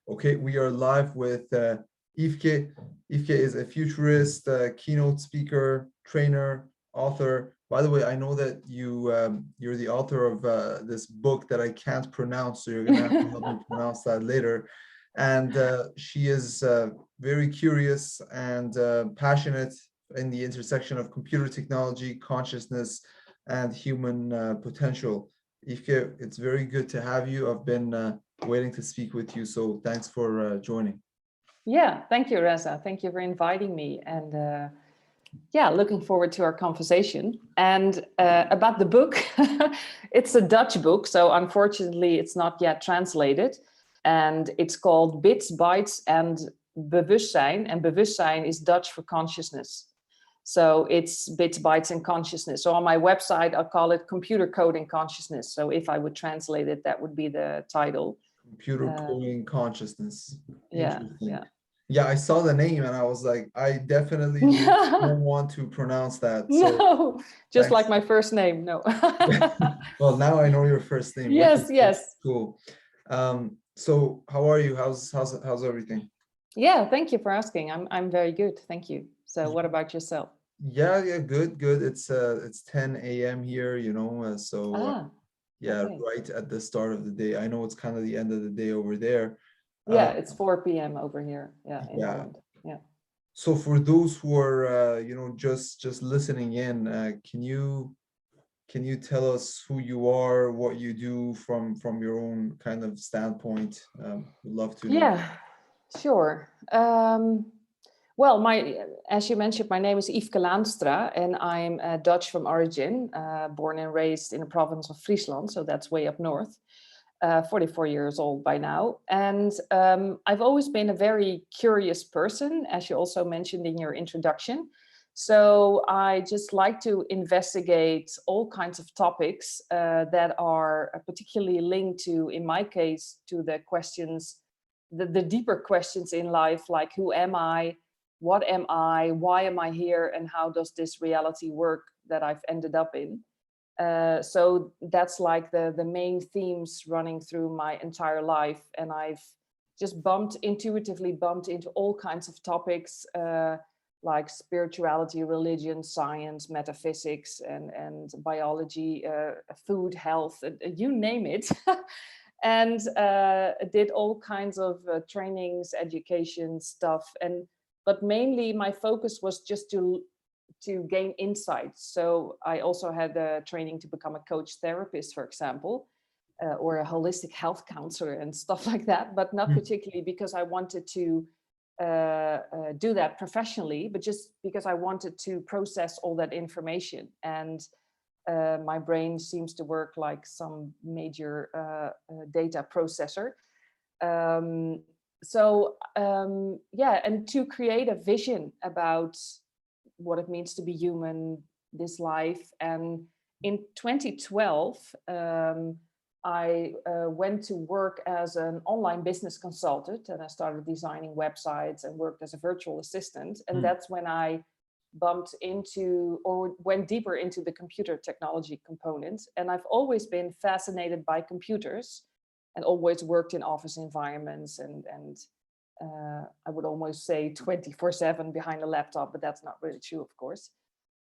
Okay, we are live with Yfke. Yfke is a futurist, keynote speaker, trainer, author. By the way, I know that you're the author of this book that I can't pronounce, so you're gonna have to help me pronounce that later. And she is very curious and passionate in the intersection of computer technology, consciousness, and human potential. Yfke, it's very good to have you. I've been waiting to speak with you, so thanks for joining. Yeah, thank you, Reza. Thank you for inviting me. And yeah, looking forward to our conversation. And about the book, it's a Dutch book, so unfortunately it's not yet translated. And it's called Bits, Bytes and Bewustzijn. And bewustzijn is Dutch for consciousness. So it's bits, bytes, and consciousness. So on my website, I'll call it Computer Coding Consciousness. So if I would translate it, that would be the title. Computer Coding Consciousness. Yeah, yeah. Yeah, I saw the name and I was like, I definitely don't want to pronounce that. So no, just thanks. like my first name, no. Well, now I know your first name. Yes, yes. Cool. So how are you? How's everything? Yeah, thank you for asking. I'm very good, thank you. So what about yourself? Yeah, good. It's 10 a.m. here, you know, yeah, okay. Right at the start of the day. I know it's kind of the end of the day over there. Yeah, it's 4 p.m. over here. Yeah, in yeah. Holland. Yeah. So for those who are you know, just listening in, can you tell us who you are, what you do from your own kind of standpoint? We'd love to know. Yeah, sure. Well, as you mentioned, my name is Yfke Laanstra, and I'm Dutch from origin, born and raised in the province of Friesland, so that's way up north. 44 years old by now. And I've always been a very curious person, as you also mentioned in your introduction. So I just like to investigate all kinds of topics that are particularly linked to, in my case, to the questions, the deeper questions in life, like who am I, what am I, why am I here, and how does this reality work that I've ended up in? So that's like the main themes running through my entire life. And I've just intuitively bumped into all kinds of topics like spirituality, religion, science, metaphysics, and biology, food, health, you name it. And did all kinds of trainings, education stuff. But mainly my focus was just to gain insights. So I also had a training to become a coach therapist, for example, or a holistic health counselor and stuff like that, but not particularly because I wanted to do that professionally, but just because I wanted to process all that information. And my brain seems to work like some major data processor. Yeah, and to create a vision about what it means to be human, this life. And in 2012, I went to work as an online business consultant, and I started designing websites and worked as a virtual assistant. And that's when I bumped into or went deeper into the computer technology components. And I've always been fascinated by computers and always worked in office environments and I would almost say 24/7 behind a laptop, but that's not really true, of course,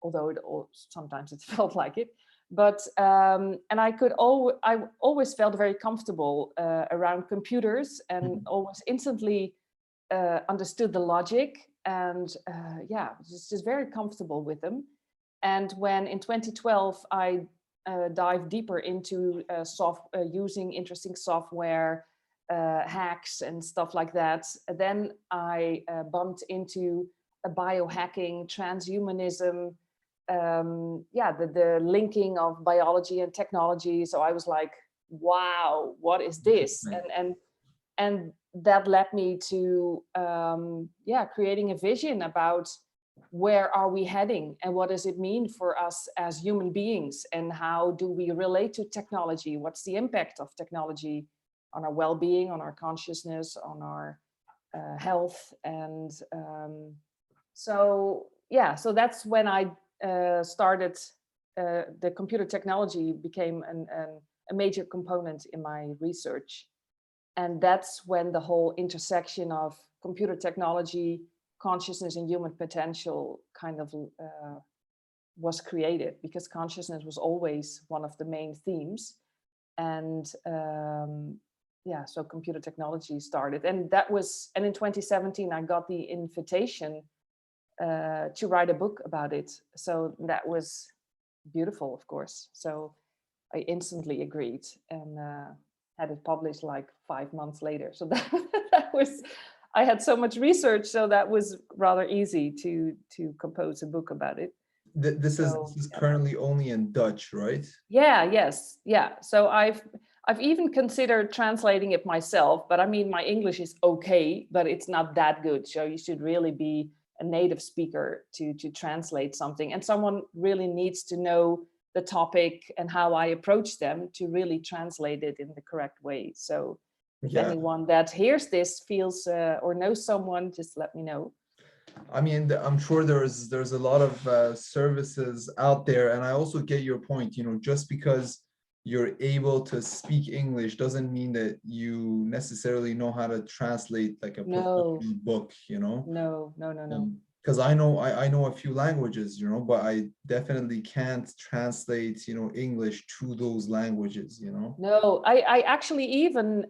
although sometimes it felt like it. But and I always felt very comfortable around computers and always instantly understood the logic and yeah, just very comfortable with them. And when in 2012 I dived deeper into using interesting software, hacks and stuff like that, then I bumped into biohacking, transhumanism, yeah, the linking of biology and technology. So I was like, wow, what is this? And that led me to yeah, creating a vision about where are we heading and what does it mean for us as human beings, and how do we relate to technology? What's the impact of technology on our well-being, on our consciousness, on our health? And so yeah, so that's when I started, the computer technology became a major component in my research. And that's when the whole intersection of computer technology, consciousness, and human potential kind of was created, because consciousness was always one of the main themes. And yeah, so computer technology started. And in 2017, I got the invitation to write a book about it. So that was beautiful, of course. So I instantly agreed and had it published like 5 months later. So that was, I had so much research, so that was rather easy to compose a book about it. This is Yeah. currently only in Dutch, right? Yeah, yes, yeah. So I've even considered translating it myself, but I mean, my English is okay, but it's not that good. So you should really be a native speaker to translate something, and someone really needs to know the topic and how I approach them to really translate it in the correct way. So if anyone that hears this feels or knows someone, just let me know. I mean, I'm sure there's a lot of services out there, and I also get your point. You know, just because you're able to speak English doesn't mean that you necessarily know how to translate like a professional book. You know, no. Because I know a few languages, you know, but I definitely can't translate, you know, English to those languages, you know. No, I actually even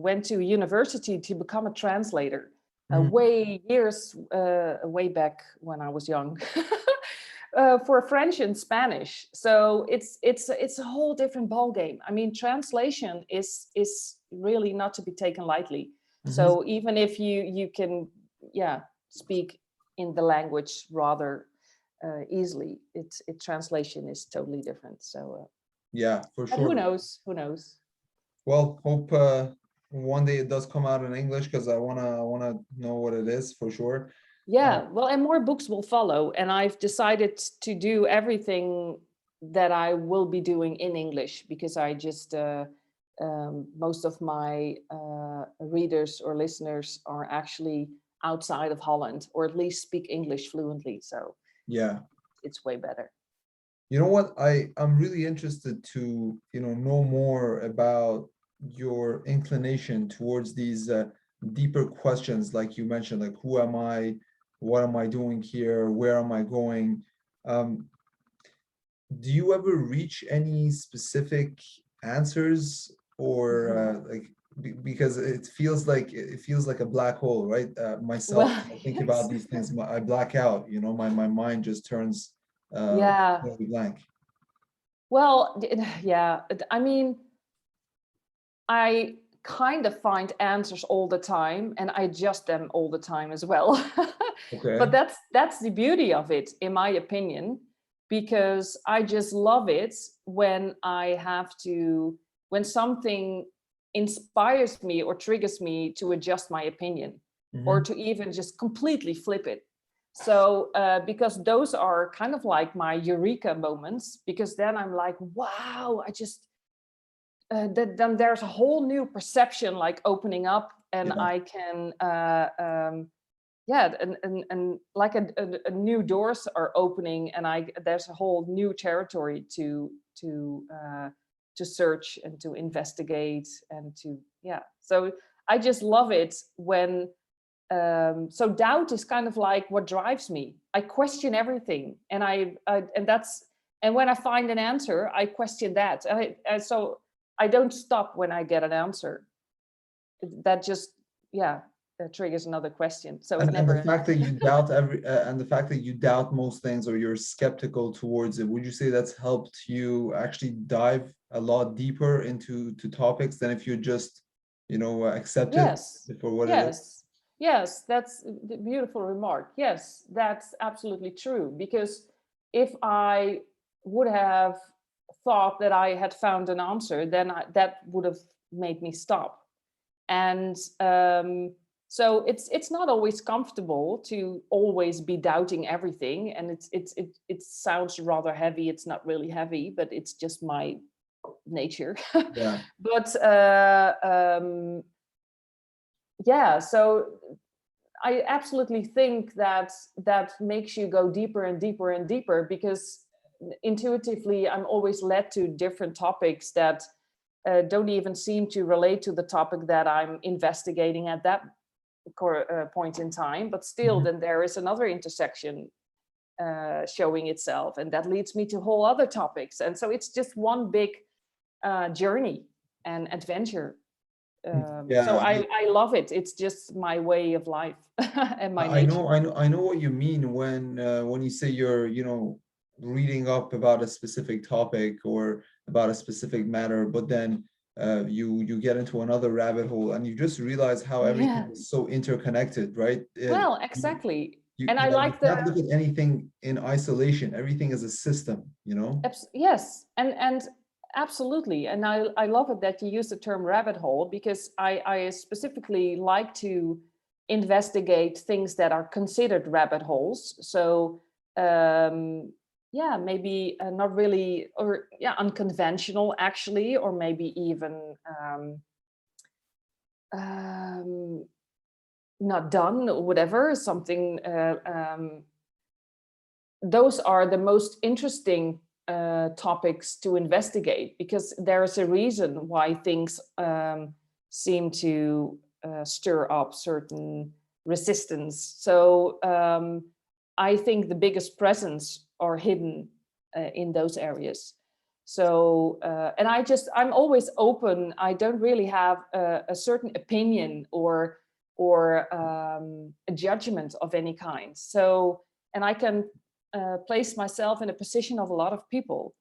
went to university to become a translator way back when I was young for French and Spanish. So it's a whole different ballgame. I mean, translation is really not to be taken lightly. So even if you can speak in the language rather easily, translation is totally different. So yeah, for but sure. who knows. Well, hope one day it does come out in English, because I wanna know what it is for sure. Yeah, well, and more books will follow, and I've decided to do everything that I will be doing in English, because I just most of my readers or listeners are actually outside of Holland, or at least speak English fluently. So yeah, it's way better. You know what? I'm really interested to, you know more about your inclination towards these deeper questions, like you mentioned, like who am I, what am I doing here, where am I going? Do you ever reach any specific answers, or because it feels like a black hole, right? Myself, Well, I think about yes. these things, I black out, you know, my mind just turns Yeah. totally blank. Well, yeah, I mean, I kind of find answers all the time, and I adjust them all the time as well. Okay. But that's the beauty of it, in my opinion, because I just love it when when something inspires me or triggers me to adjust my opinion, or to even just completely flip it. So because those are kind of like my eureka moments, because then I'm like, wow, I just then there's a whole new perception like opening up, and Yeah. I can and like a new doors are opening, and there's a whole new territory to search and to investigate and to so I just love it when so doubt is kind of like what drives me. I question everything, and and when I find an answer, I question that, and so I don't stop when I get an answer. That just that triggers another question. So it's And never the fact that enough. you doubt and the fact that you doubt most things, or you're skeptical towards it, would you say that's helped you actually dive a lot deeper into topics than if you just, accept it Yes, for what it is? yes, that's a beautiful remark. Yes, that's absolutely true. Because if I would have thought that I had found an answer, then that would have made me stop. And so it's not always comfortable to always be doubting everything, and it sounds rather heavy. It's not really heavy, but it's just my nature. Yeah. But so I absolutely think that makes you go deeper and deeper and deeper, because intuitively I'm always led to different topics that don't even seem to relate to the topic that I'm investigating at that point in time, but still then there is another intersection showing itself, and that leads me to whole other topics. And so it's just one big journey and adventure. So I love it. It's just my way of life and my nature. I know what you mean when you say you're, reading up about a specific topic or about a specific matter, but then you get into another rabbit hole and you just realize how everything is so interconnected, right? Well, exactly. You And I you like can't look at anything in isolation. Everything is a system, Yes, and absolutely. And I love it that you use the term rabbit hole, because I specifically like to investigate things that are considered rabbit holes. So yeah, maybe not really, or yeah, unconventional actually, or maybe even not done or whatever, something. Those are the most interesting topics to investigate, because there is a reason why things seem to stir up certain resistance. So I think the biggest presents are hidden in those areas. So and I'm always open. I don't really have a certain opinion or a judgment of any kind. So, and I can place myself in a position of a lot of people.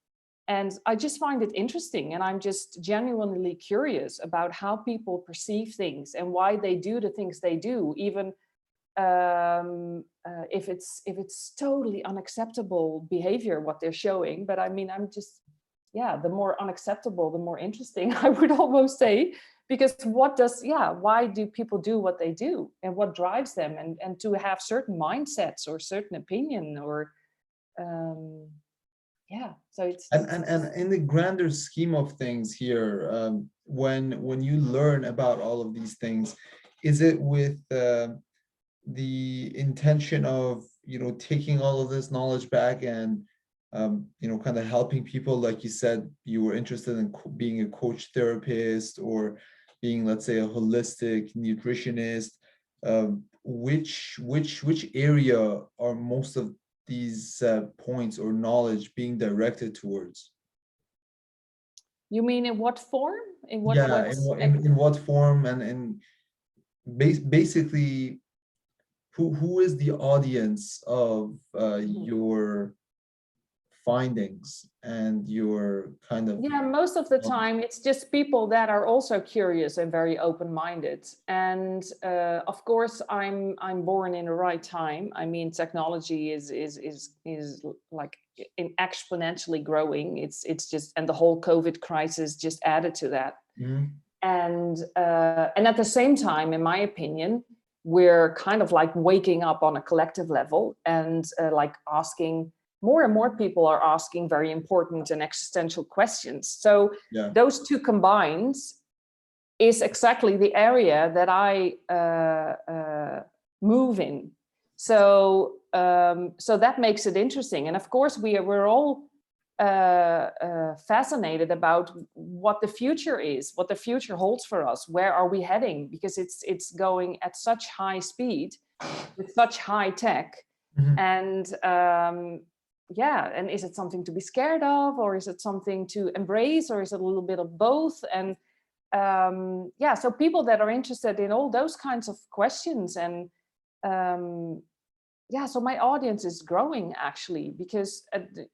And I just find it interesting. And I'm just genuinely curious about how people perceive things and why they do the things they do, even if it's totally unacceptable behavior, what they're showing. But I mean, I'm just, yeah, the more unacceptable, the more interesting, I would almost say. Because why do people do what they do, and what drives them, and to have certain mindsets or certain opinion, or so it's and in the grander scheme of things here, when you learn about all of these things, is it with the intention of taking all of this knowledge back and kind of helping people? Like you said, you were interested in being a coach therapist, or being, let's say, a holistic nutritionist. Which area are most of these points or knowledge being directed towards? You mean in what form? In what? Yeah, in what form, and basically, who is the audience of your findings and your kind of? Yeah, most of the time it's just people that are also curious and very open-minded. And of course, I'm born in the right time. I mean, technology is like exponentially growing. It's just, and the whole COVID crisis just added to that. And at the same time, in my opinion, we're kind of like waking up on a collective level, and like asking, more and more people are asking very important and existential questions. So those two combined is exactly the area that I move in. So so that makes it interesting. And of course, we're all fascinated about what the future is, what the future holds for us. Where are we heading? Because it's going at such high speed with such high tech. And and is it something to be scared of, or is it something to embrace, or is it a little bit of both? And so people that are interested in all those kinds of questions, and so my audience is growing, actually, because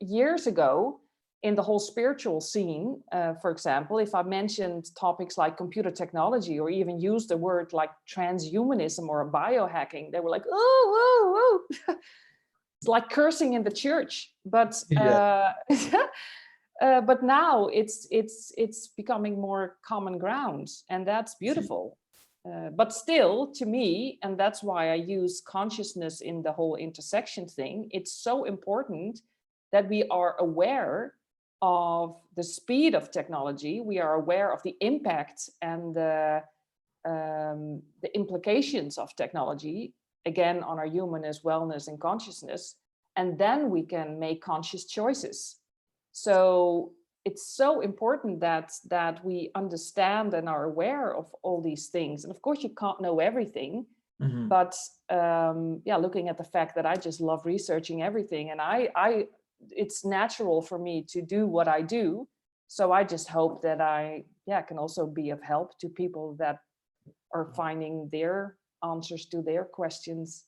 years ago, in the whole spiritual scene, for example, if I mentioned topics like computer technology, or even used the word like transhumanism or biohacking, they were like, oh. It's like cursing in the church, but but now it's becoming more common ground, and that's beautiful. But still, to me, and that's why I use consciousness in the whole intersection thing, it's so important that we are aware of the speed of technology. We are aware of the impact and the implications of technology, again, on our humanist, wellness, and consciousness. And then we can make conscious choices. So it's so important that we understand and are aware of all these things. And of course, you can't know everything, but yeah, looking at the fact that I just love researching everything, and it's natural for me to do what I do. So I just hope that I can also be of help to people that are finding their answers to their questions.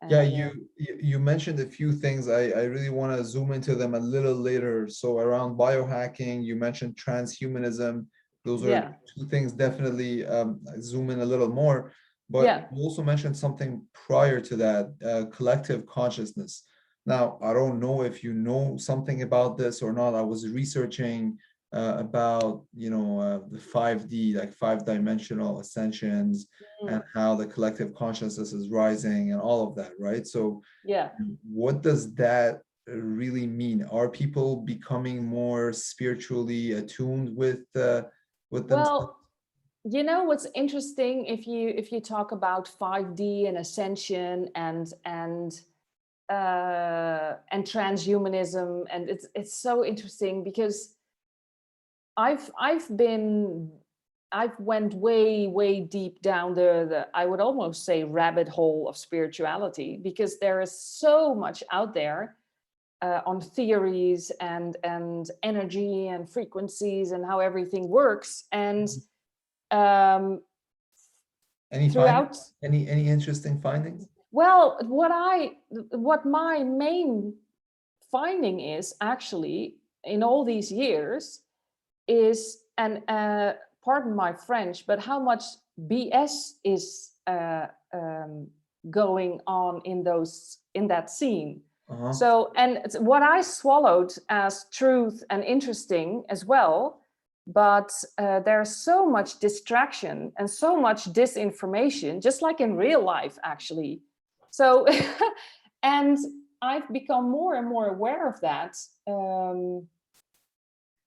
Yeah, And you mentioned a few things. I really want to zoom into them a little later. So around biohacking, you mentioned transhumanism. Those are yeah, two things definitely zoom in a little more. But yeah. you also mentioned something prior to that, collective consciousness. Now, I don't know if you know something about this or not. I was researching about, the 5D, like five-dimensional ascensions, and Mm, how the collective consciousness is rising and all of that, right? So yeah. what does that really mean? Are people becoming more spiritually attuned with themselves? Well, you know what's interesting, if you talk about 5D and ascension and transhumanism, and it's so interesting because I've went way deep down the I would almost say rabbit hole of spirituality, because there is so much out there on theories and energy and frequencies and how everything works. And um, Any findings? throughout, Any interesting findings? well, what my main finding is actually in all these years is, and pardon my French, but how much BS is going on in that scene. Uh-huh. So, and what I swallowed as truth and interesting as well, but there's so much distraction and so much disinformation, just like in real life, actually. So, and I've become more and more aware of that.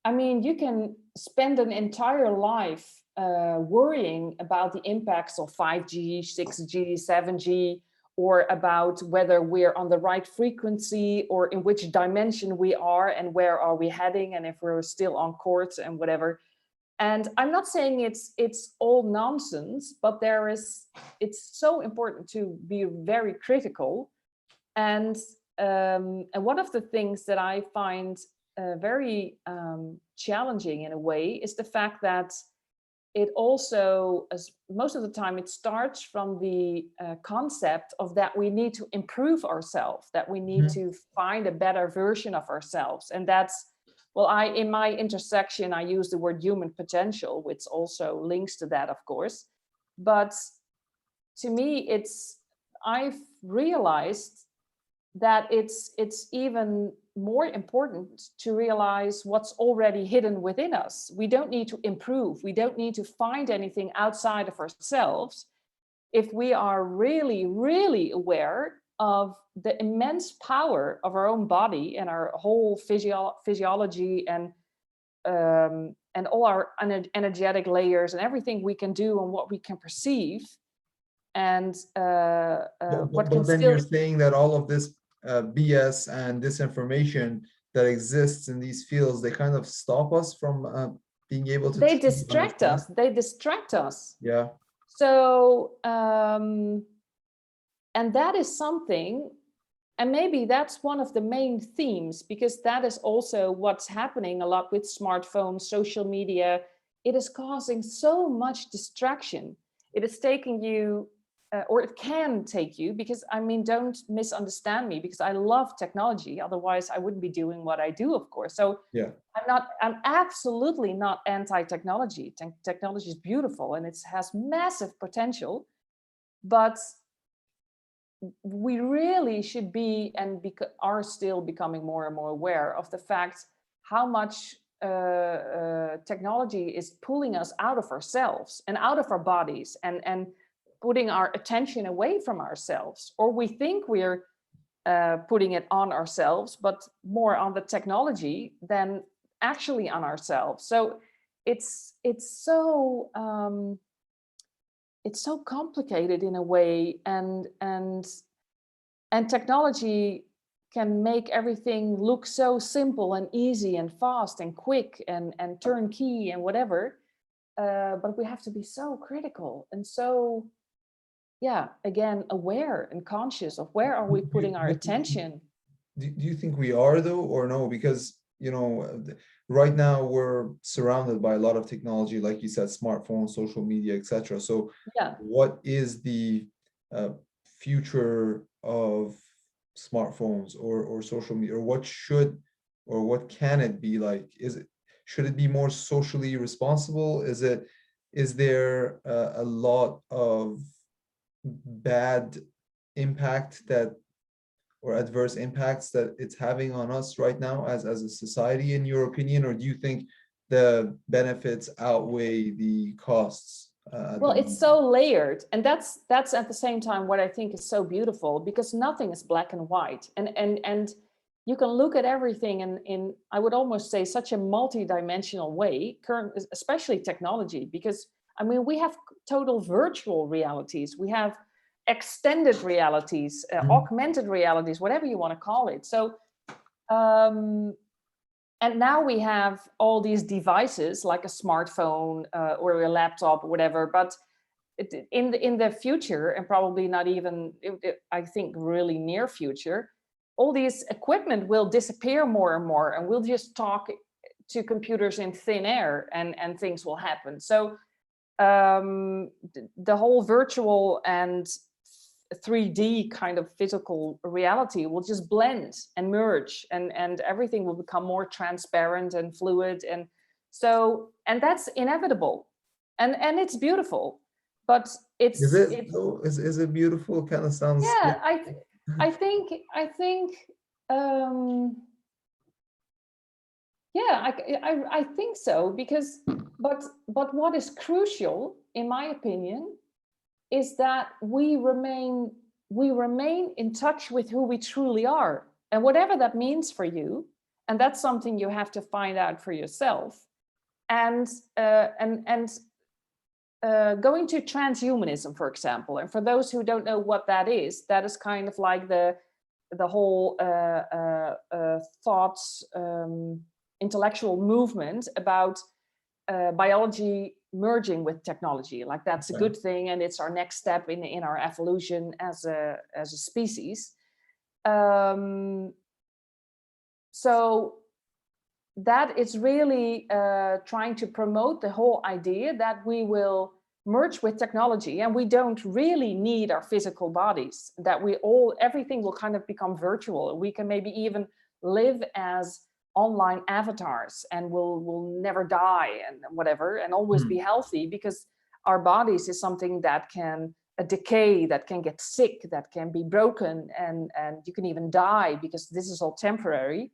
I mean, you can spend an entire life worrying about the impacts of 5G, 6G, 7G, or about whether we're on the right frequency or in which dimension we are and where are we heading and if we're still on course and whatever. And I'm not saying it's all nonsense, but it's so important to be very critical. And one of the things that I find very challenging in a way is the fact that it also, as most of the time, it starts from the concept of that we need to improve ourselves, that we need Mhm. to find a better version of ourselves. And that's, well, in my intersection, I use the word human potential, which also links to that, of course. But to me, I've realized that it's even more important to realize what's already hidden within us. We don't need to improve. We don't need to find anything outside of ourselves. If we are really, really aware of the immense power of our own body and our whole physiology and all our energetic layers and everything we can do and what we can perceive, and what can But then you're still, saying that all of this BS and disinformation that exists in these fields, they kind of stop us from being able to they truly distract understand. us. They distract us. Yeah. So, and that is something, and maybe that's one of the main themes, because that is also what's happening a lot with smartphones, social media. It is causing so much distraction. It is taking you, or it can take you, because I mean, don't misunderstand me, because I love technology. Otherwise, I wouldn't be doing what I do, of course. So Yeah. I'm absolutely not anti-technology. Technology is beautiful and it has massive potential, but we really should be and are still becoming more and more aware of the fact how much technology is pulling us out of ourselves and out of our bodies, and putting our attention away from ourselves, or we think we're putting it on ourselves, but more on the technology than actually on ourselves. So it's so complicated in a way, and technology can make everything look so simple and easy and fast and quick and turnkey and whatever. But we have to be so critical and so, yeah, again, aware and conscious of where are we putting our attention. Do you think we are though, or no? Because, right now we're surrounded by a lot of technology, like you said, smartphones, social media, etc. So Yeah. what is the future of smartphones or social media, or what can it be like? Should it be more socially responsible? Is there a lot of bad impact or adverse impacts that it's having on us right now as a society, in your opinion? Or do you think the benefits outweigh the costs? Well, it's so layered, and that's at the same time what I think is so beautiful, because nothing is black and white, and you can look at everything in I would almost say such a multi-dimensional way, especially technology, because I mean we have total virtual realities, we have extended realities, augmented realities, whatever you want to call it. So and now we have all these devices like a smartphone or a laptop or whatever, but in the future, and probably not even, I think really near future, all these equipment will disappear more and more, and we'll just talk to computers in thin air and things will happen. So the whole virtual and 3D kind of physical reality will just blend and merge, and everything will become more transparent and fluid, and so, and that's inevitable, and it's beautiful, but Is it though? Is it beautiful? Kind of sounds yeah, I think yeah, I think so, because but what is crucial in my opinion is that we remain in touch with who we truly are, and whatever that means for you, and that's something you have to find out for yourself. And going to transhumanism, for example, and for those who don't know what that is kind of like the whole thoughts intellectual movement about biology merging with technology, like that's a good thing, and it's our next step in our evolution as a species. So that is really trying to promote the whole idea that we will merge with technology, and we don't really need our physical bodies, that everything will kind of become virtual. We can maybe even live as online avatars, and we'll never die and whatever, and always be healthy, because our bodies is something that can decay, that can get sick, that can be broken, and you can even die, because this is all temporary.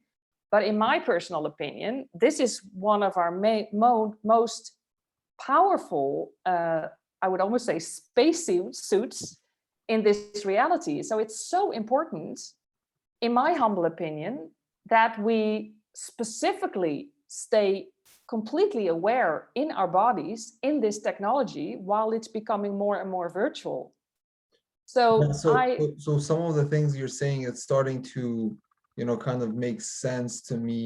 But in my personal opinion, this is one of our most powerful, I would almost say, space suits in this reality. So it's so important, in my humble opinion, that we specifically stay completely aware in our bodies in this technology while it's becoming more and more virtual. So so some of the things you're saying, it's starting to kind of makes sense to me,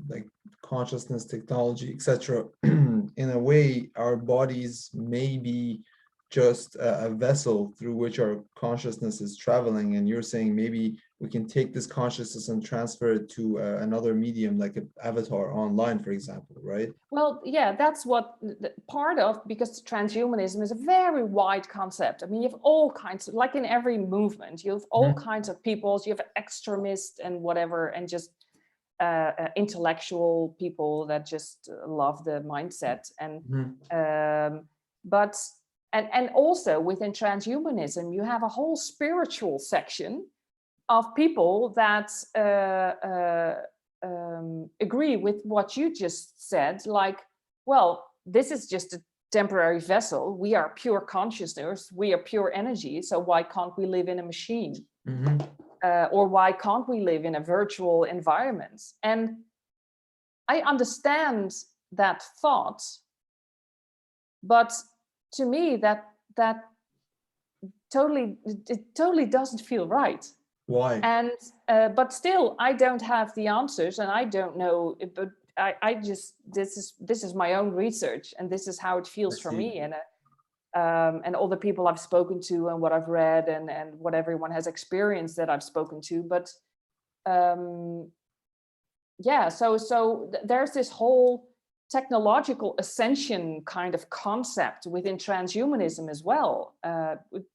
like consciousness, technology, etc. In a way, our bodies may be just a vessel through which our consciousness is traveling, and you're saying maybe we can take this consciousness and transfer it to another medium, like an avatar online, for example, right? Well, yeah, that's what part of, because transhumanism is a very wide concept. I mean, you have all kinds of, like in every movement, you have all kinds of peoples. You have extremists and whatever, and just intellectual people that just love the mindset. And but also within transhumanism, you have a whole spiritual section of people that agree with what you just said, like, well, this is just a temporary vessel. We are pure consciousness. We are pure energy. So why can't we live in a machine? Or why can't we live in a virtual environment? And I understand that thought, but to me, that totally doesn't feel right. Why? And but still, I don't have the answers, and I don't know. But I just this is my own research, and this is how it I feels for see. me, and all the people I've spoken to, and what I've read, and what everyone has experienced that I've spoken to. But yeah, so there's this whole technological ascension kind of concept within transhumanism as well,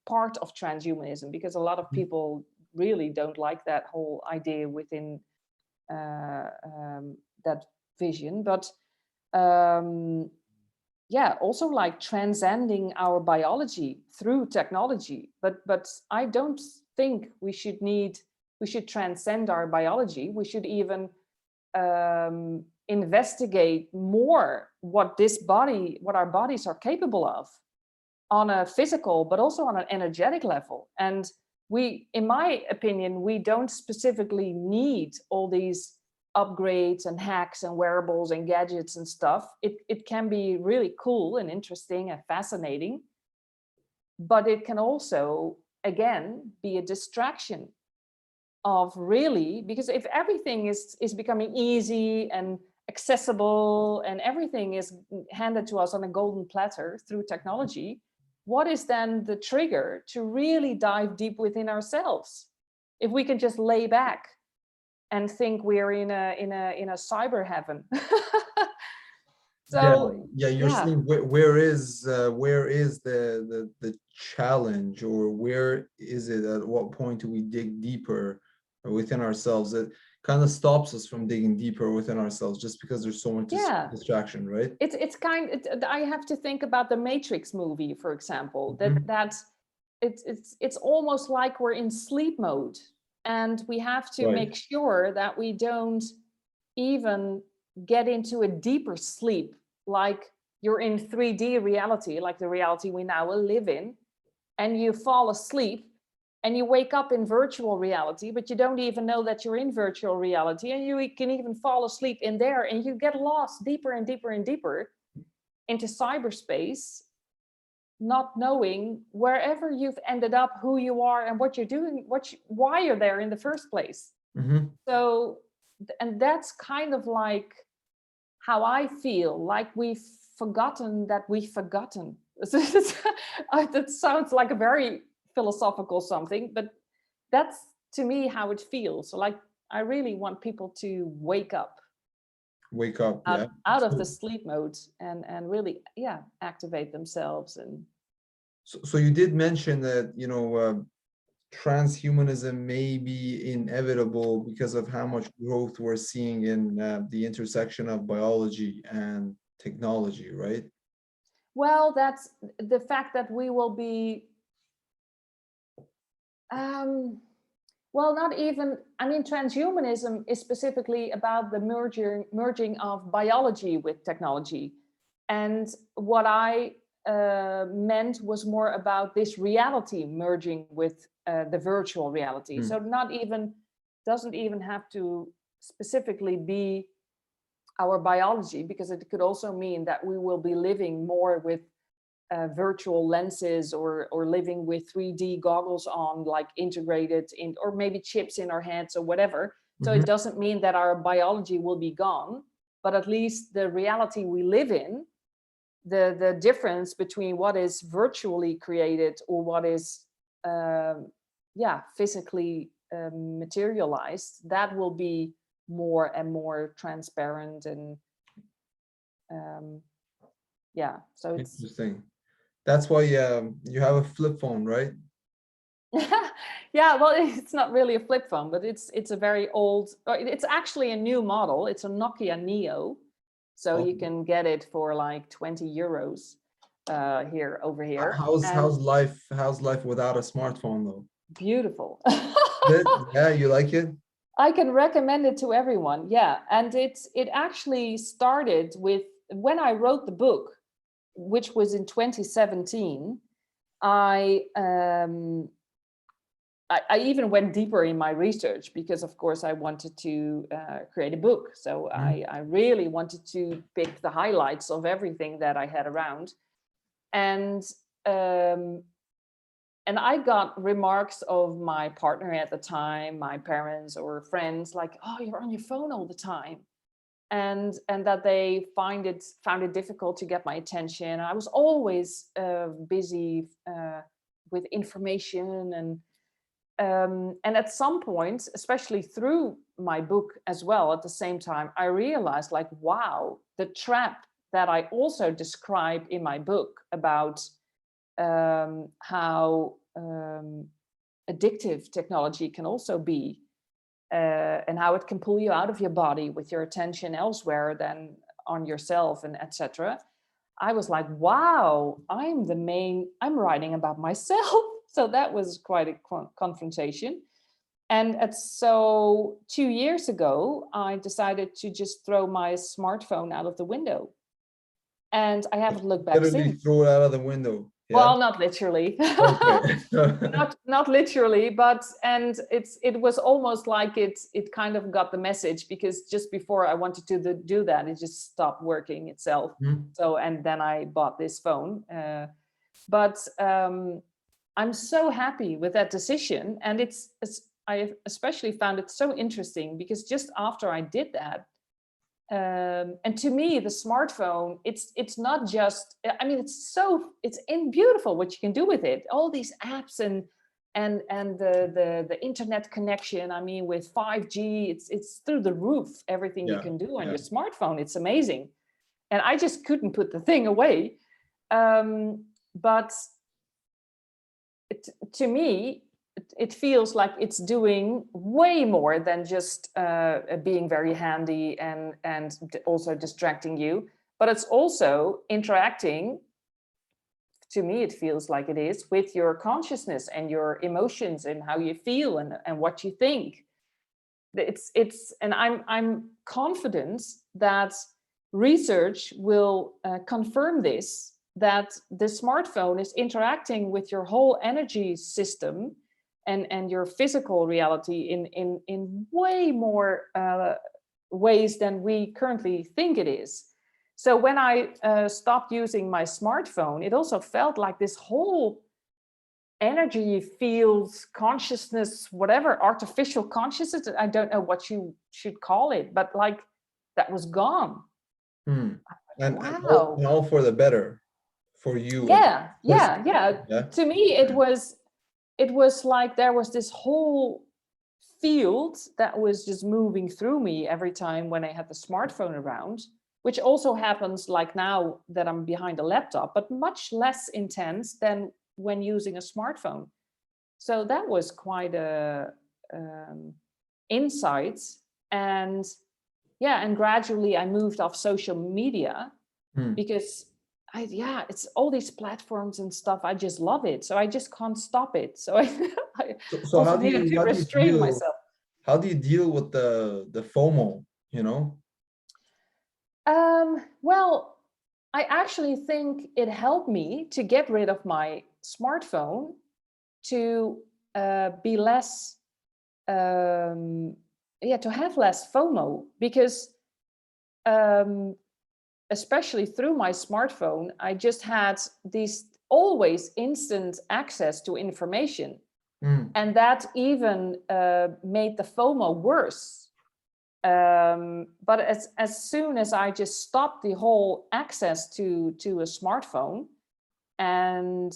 part of transhumanism, because a lot of people really don't like that whole idea within that vision. But yeah, also like transcending our biology through technology. But I don't think we should transcend our biology. We should even investigate more what our bodies are capable of on a physical, but also on an energetic level. And we, in my opinion, we don't specifically need all these upgrades and hacks and wearables and gadgets and stuff. It can be really cool and interesting and fascinating, but it can also, again, be a distraction of really, because if everything is becoming easy and accessible and everything is handed to us on a golden platter through technology, what is then the trigger to really dive deep within ourselves? If we can just lay back and think we're in a cyber heaven. Yeah, So yeah. You're yeah. saying where is the challenge, or where is it? At what point do we dig deeper within ourselves? It kind of stops us from digging deeper within ourselves just because there's so much Yeah, distraction, right? I have to think about the Matrix movie, for example. Mhm. It's almost like we're in sleep mode, and we have to Right. make sure that we don't even get into a deeper sleep, like you're in 3D reality, like the reality we now live in, and you fall asleep and you wake up in virtual reality, but you don't even know that you're in virtual reality, and you can even fall asleep in there, and you get lost deeper and deeper and deeper into cyberspace, not knowing wherever you've ended up, who you are and what you're doing, why you're there in the first place. Hmm. So, and that's kind of like how I feel, like we've forgotten that we've forgotten. That sounds like a very philosophical something, but that's to me how it feels. So like, I really want people to wake up Wake up. Yeah. out of the So, sleep mode and really, yeah, activate themselves. And so you did mention that, transhumanism may be inevitable because of how much growth we're seeing in the intersection of biology and technology, right? well, that's the fact that we will be well, not even, I mean, transhumanism is specifically about the merging of biology with technology. And what I meant was more about this reality merging with the virtual reality. Mm. So not even, doesn't even have to specifically be our biology, because it could also mean that we will be living more with virtual lenses, or living with 3D goggles on, like integrated in, or maybe chips in our heads or whatever. So Mhm. it doesn't mean that our biology will be gone, but at least the reality we live in, the difference between what is virtually created or what is yeah, physically materialized, that will be more and more transparent. And um, yeah, so it's Interesting. That's why you have a flip phone, right? yeah, well, it's not really a flip phone, but it's a very old, or it's actually a new model. It's a Nokia Neo. So Oh, you can get it for like 20 euros over here. And how's life without a smartphone though? beautiful. Yeah, you like it? I can recommend it to everyone. Yeah. And it actually started with when I wrote the book, which was in 2017. I even went deeper in my research because, of course, I wanted to create a book. So Mhm. I really wanted to pick the highlights of everything that I had around. And And I got remarks of my partner at the time, my parents or friends, like, "Oh, you're on your phone all the time," and that they found it difficult to get my attention. I was always busy with information, and at some point, especially through my book as well, at the same time, I realized, like, wow, the trap that I also describe in my book about how addictive technology can also be, and how it can pull you out of your body with your attention elsewhere than on yourself, and etc. I was like, wow, I'm writing about myself. So that was quite a confrontation. And so 2 years ago, I decided to just throw my smartphone out of the window. And I haven't looked back Literally since. throw it out of the window. Yeah. Well, not literally. Okay. not literally, but it was almost like it kind of got the message, because just before I wanted to do that, it just stopped working itself. Mhm. So, and then I bought this phone. But I'm so happy with that decision, and I especially found it so interesting because just after I did that, and to me, the smartphone, it's not just, I mean, it's beautiful what you can do with it. All these apps and the internet connection. I mean, with 5G, it's through the roof. Everything you Yeah. can do on Yeah. your smartphone, it's amazing. And I just couldn't put the thing away. But to me, it feels like it's doing way more than just being very handy and also distracting you, but it's also interacting. To me, it feels like it is with your consciousness and your emotions and how you feel and what you think. And I'm confident that research will confirm this, that the smartphone is interacting with your whole energy system and your physical reality in way more ways than we currently think it is. So when I stopped using my smartphone, it also felt like this whole energy fields, consciousness, whatever, artificial consciousness, I don't know what you should call it, but like that was gone. Hmm. And Wow. and all for the better for you. Yeah. Yeah. To me, it was like there was this whole field that was just moving through me every time when I had the smartphone around, which also happens like now that I'm behind a laptop, but much less intense than when using a smartphone. So that was quite a insight. And yeah, and gradually I moved off social media Hmm. because it's all these platforms and stuff. I just love it. So I just can't stop it. So I So also needed to restrain myself. how do you deal with the FOMO, you know? Well, I actually think it helped me to get rid of my smartphone to be less, to have less FOMO, because especially through my smartphone, I just had these always instant access to information. Hmm. And that even made the FOMO worse. But as soon as I just stopped the whole access to a smartphone, and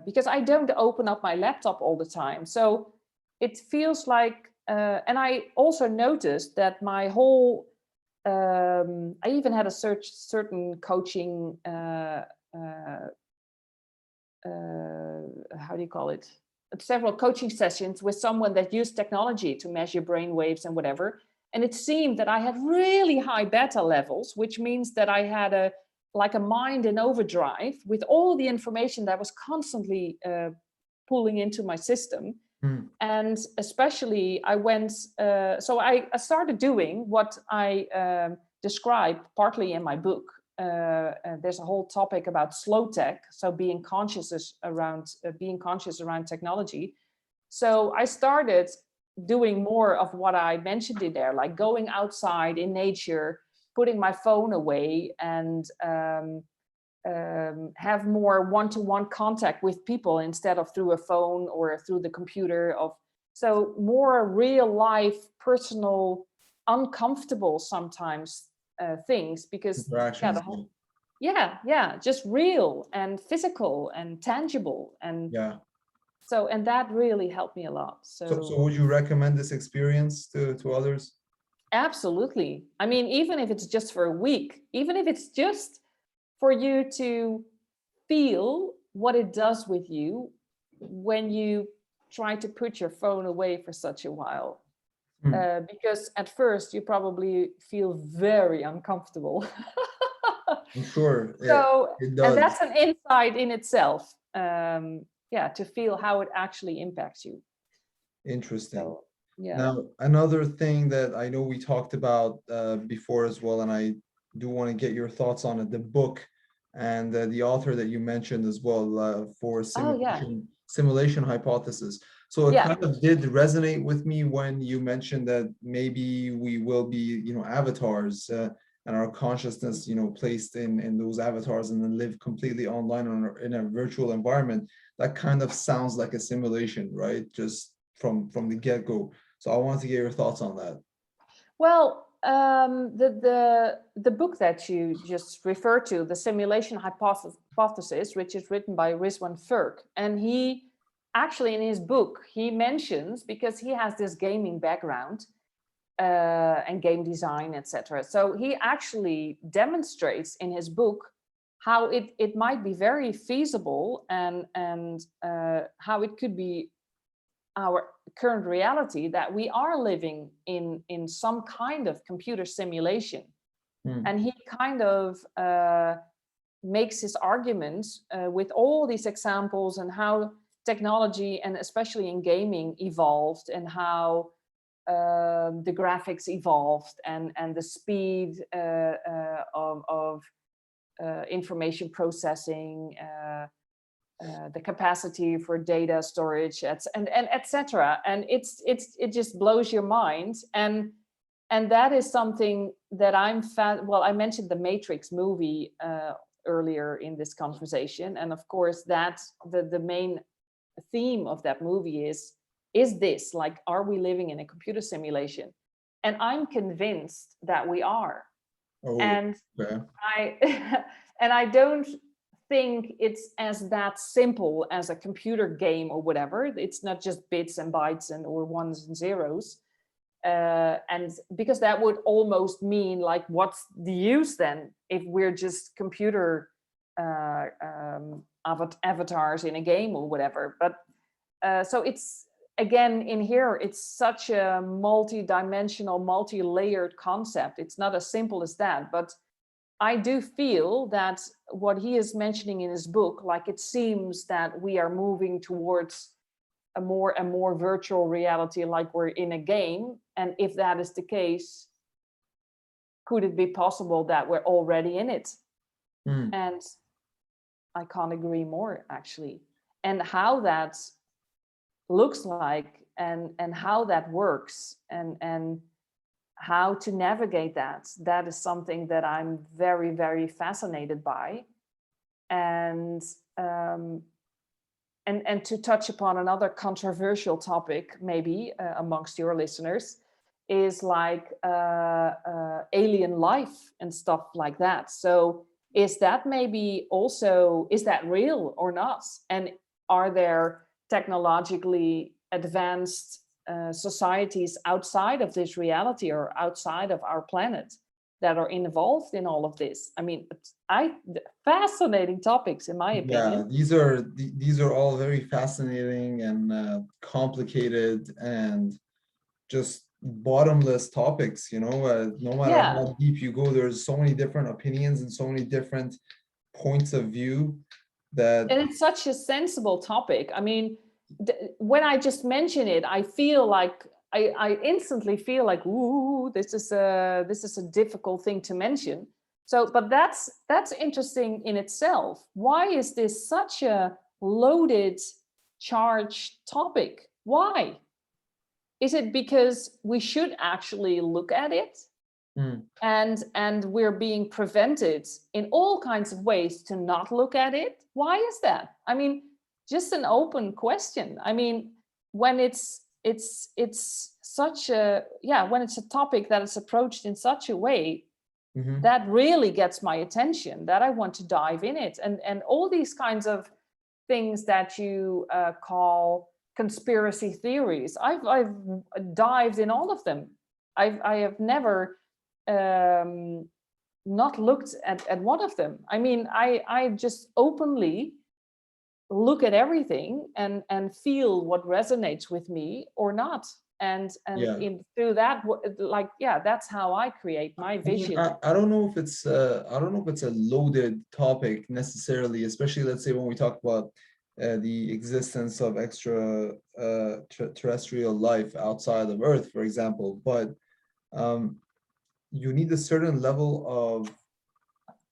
because I don't open up my laptop all the time, so it feels like, and I also noticed that my whole, I even had a certain coaching, how do you call it? Several coaching sessions with someone that used technology to measure brain waves and whatever. And it seemed that I had really high beta levels, which means that I had a mind in overdrive with all the information that was constantly pulling into my system. Hmm. And especially I went, so I started doing what I describe partly in my book. There's a whole topic about slow tech, so being conscious around technology. So I started doing more of what I mentioned in there, like going outside in nature, putting my phone away, and have more one-to-one contact with people instead of through a phone or through the computer. So more real life, personal, uncomfortable sometimes things, because Interactions. just real and physical and tangible, and Yeah. and that really helped me a lot. So would you recommend this experience to others? Absolutely. I mean, even if it's just for a week, even if it's just for you to feel what it does with you when you try to put your phone away for such a while. Because at first you probably feel very uncomfortable. I'm sure So, it and does. that's an insight in itself. To feel how it actually impacts you. Interesting. So, yeah. Now, another thing that I know we talked about before as well, and I do want to get your thoughts on it, the book and the author that you mentioned as well for simulation hypothesis. So it kind of did resonate with me when you mentioned that maybe we will be, avatars and our consciousness, placed in those avatars and then live completely online or in a virtual environment. That kind of sounds like a simulation, right? Just from the get-go. So I wanted to get your thoughts on that. Well, the book that you just referred to, the Simulation Hypothesis, which is written by Rizwan Firk, and he actually in his book he mentions, because he has this gaming background and game design, etc. So he actually demonstrates in his book how it might be very feasible and how it could be our current reality, that we are living in some kind of computer simulation. And he kind of makes his arguments with all these examples and how technology, and especially in gaming, evolved, and how the graphics evolved, and the speed of information processing, the capacity for data storage, and etc. And it just blows your mind. And that is something that I mentioned the Matrix movie earlier in this conversation, and of course that the main theme of that movie is this, like, are we living in a computer simulation? And I'm convinced that we are. And I don't think it's as that simple as a computer game or whatever. It's not just bits and bytes or ones and zeros. And because that would almost mean, like, what's the use then if we're just computer avatars in a game or whatever? But so it's, again, in here, it's such a multi-dimensional, multi-layered concept. It's not as simple as that. But I do feel that what he is mentioning in his book, like, it seems that we are moving towards a more virtual reality, like we're in a game. And if that is the case, could it be possible that we're already in it? And I can't agree more, actually. And how that looks like, and how that works, and how to navigate that is something that I'm very, very fascinated by. And to touch upon another controversial topic, maybe amongst your listeners, is like alien life and stuff like that. So is that maybe also, is that real or not? And are there technologically advanced societies outside of this reality or outside of our planet that are involved in all of this? I mean, fascinating topics, in my opinion. Yeah, these are all very fascinating and complicated and just bottomless topics, no matter how deep you go, there's so many different opinions and so many different points of view that... And it's such a sensible topic. I mean, when I just mention it, I feel like I instantly feel like, ooh, this is a difficult thing to mention. So, but that's interesting in itself. Why is this such a loaded, charged topic? Why? Is it because we should actually look at it? Mm. And we're being prevented in all kinds of ways to not look at it. Why is that? I mean, just an open question. I mean, when it's such a, yeah, when it's a topic that is approached in such a way that really gets my attention, that I want to dive in it. And all these kinds of things that you call conspiracy theories, I've dived in all of them. I have never not looked at one of them. I mean, I just openly look at everything and feel what resonates with me or not. And Yeah. through that, like, yeah, that's how I create my I mean, vision. I don't know if it's I don't know if it's a loaded topic necessarily, especially let's say when we talk about the existence of extra terrestrial life outside of Earth, for example. But um, you need a certain level of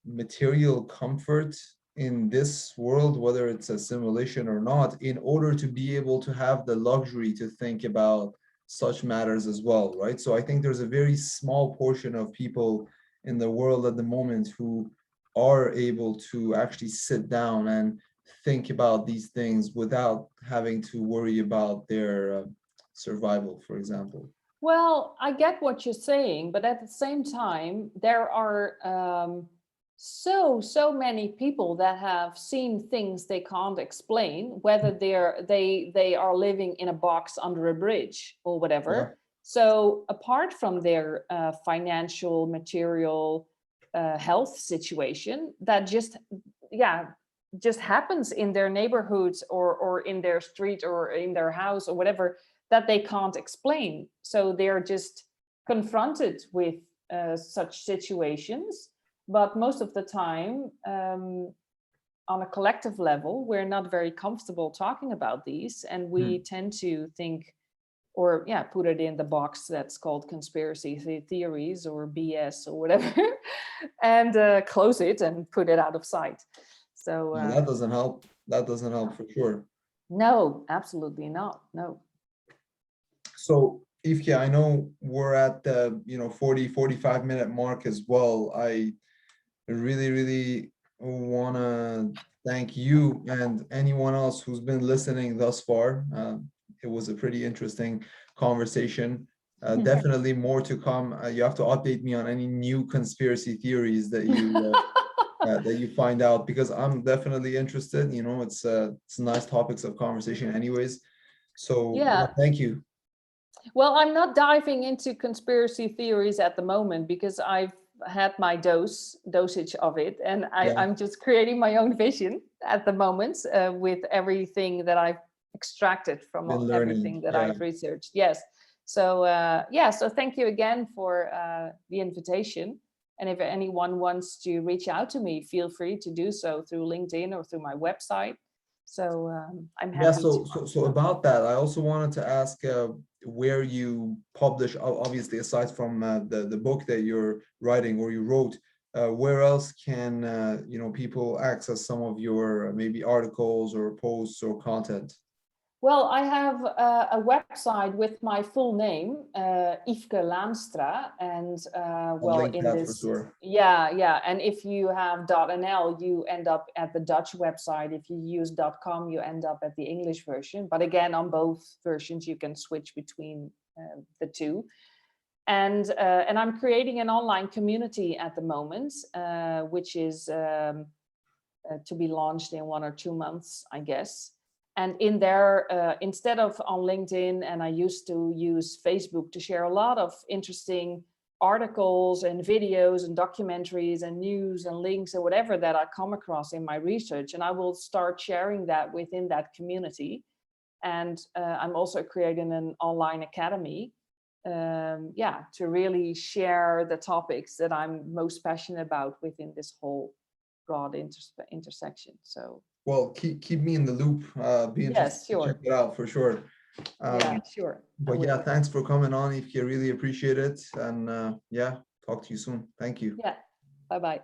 material comfort in this world, whether it's a simulation or not, in order to be able to have the luxury to think about such matters as well, right? So I think there's a very small portion of people in the world at the moment who are able to actually sit down and think about these things without having to worry about their survival, for example. Well, I get what you're saying, but at the same time, there are so many people that have seen things they can't explain, whether they are living in a box under a bridge or Yeah. whatever. So apart from their financial, material, health situation, that just, yeah, just happens in their neighborhoods or in their street or in their house or whatever, that they can't explain. So they're just confronted with such situations. But most of the time, on a collective level, we're not very comfortable talking about these. And we tend to think, or yeah, put it in the box that's called conspiracy theories or BS or whatever, and close it and put it out of sight. So Yeah, that doesn't help. That doesn't help for sure. no, absolutely not. No. So Yfke, I know we're at the 40-45 minute mark as well. I really want to thank you and anyone else who's been listening thus far. It was a pretty interesting conversation. Definitely more to come. You have to update me on any new conspiracy theories that you find out, because I'm definitely interested. It's nice topics of conversation anyways. So yeah, Yeah. thank you. Well, I'm not diving into conspiracy theories at the moment because I've had my dosage of it, and Yeah, I'm just creating my own vision at the moment with everything that I've extracted from been learning. everything that Yeah. I've researched. Yes. So yeah, so thank you again for the invitation. And if anyone wants to reach out to me, feel free to do so through LinkedIn or through my website. So I'm Yeah, happy so to. about that, I also wanted to ask where you publish, obviously aside from the book that you're writing or you wrote, where else can people access some of your maybe articles or posts or content? Well, I have a website with my full name, Yfke Laanstra, and I'll well, link in that for this, sure. yeah. And if you have .nl, you end up at the Dutch website. If you use .com, you end up at the English version. But again, on both versions, you can switch between the two. And I'm creating an online community at the moment, which is to be launched in 1 or 2 months, I guess. And in there, instead of on LinkedIn, and I used to use Facebook to share a lot of interesting articles and videos and documentaries and news and links and whatever that I come across in my research. And I will start sharing that within that community. And I'm also creating an online academy, to really share the topics that I'm most passionate about within this whole broad intersection. So Well, keep me in the loop. Be interested yes, to check sure. it out for sure. Yeah, Um, sure. I but yeah, will. thanks for coming on, Yfke. I really appreciate it. And yeah, talk to you soon. Thank you. Yeah. Bye bye.